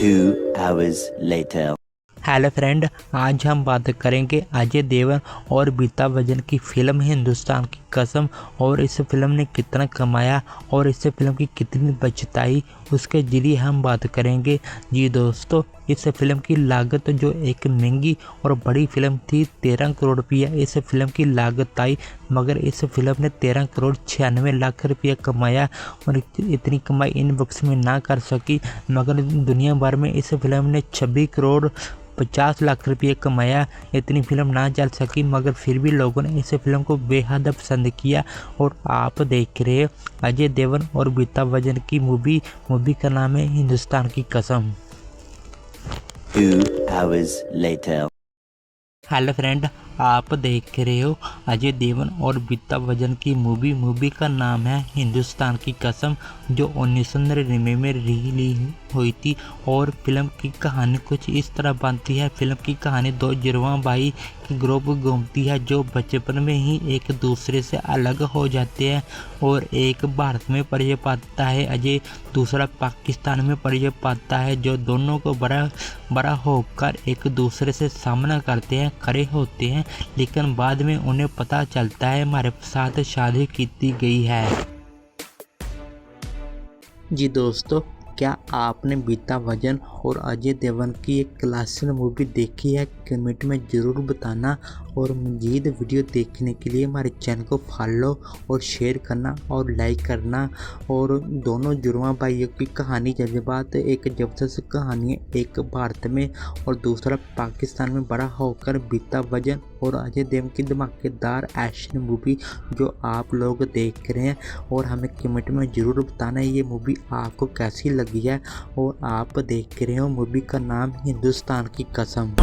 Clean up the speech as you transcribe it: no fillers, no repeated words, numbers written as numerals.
2 hours later. Hello friend, आज हम बात करेंगे अजय देवगन और अमिताभ बच्चन की फिल्म हिंदुस्तान की कसम। और इस फिल्म ने कितना कमाया और इस फिल्म की कितनी बचत आई, उसके जरिए हम बात करेंगे। जी दोस्तों, इस फिल्म की लागत जो एक महंगी और बड़ी फिल्म थी, 13 करोड़ रुपया इस फिल्म की लागत आई। मगर इस फिल्म ने 13 करोड़ 96 लाख रुपया कमाया और इतनी कमाई इन वक्त में ना कर सकी। मगर दुनिया भर में इस फिल्म ने 26 करोड़ 50 लाख रुपये कमाया। इतनी फिल्म ना चल सकी, मगर फिर भी लोगों ने इस फिल्म को बेहद पसंद किया। और आप देख रहे हैं अजय देवगन और अमिताभ बच्चन की मूवी का नाम है हिंदुस्तान की कसम। 2 hours later. हेलो फ्रेंड, आप देख रहे हो अजय देवगन और अमिताभ बच्चन की मूवी का नाम है हिंदुस्तान की कसम, जो 1999 में रिलीज हुई थी। और फिल्म की कहानी कुछ इस तरह बनती है। फिल्म की कहानी दो जुड़वा भाई की ग्रुप घूमती है, जो बचपन में ही एक दूसरे से अलग हो जाते हैं। और एक भारत में परिचय पाता है अजय, दूसरा पाकिस्तान में परिचय पाता है, जो दोनों को बड़ा होकर एक दूसरे से सामना करते हैं, खड़े होते हैं। लेकिन बाद में उन्हें पता चलता है हमारे साथ शादी की गई है। जी दोस्तों, क्या आपने अमिताभ बच्चन और अजय देवगन की एक क्लासिक मूवी देखी है? कमेंट में ज़रूर बताना। और मज़ीद वीडियो देखने के लिए हमारे चैनल को फॉलो और शेयर करना और लाइक करना। और दोनों जुड़वा भाइयों की कहानी जज्बात, एक जबरदस्त कहानी है, एक भारत में और दूसरा पाकिस्तान में बड़ा होकर अमिताभ बच्चन और अजय देवगन की धमाकेदार एक्शन मूवी जो आप लोग देख रहे हैं। और हमें कमेंट में ज़रूर बताना ये मूवी आपको कैसी लगी है। और आप देख रहे हो मूवी का नाम हिंदुस्तान की कसम।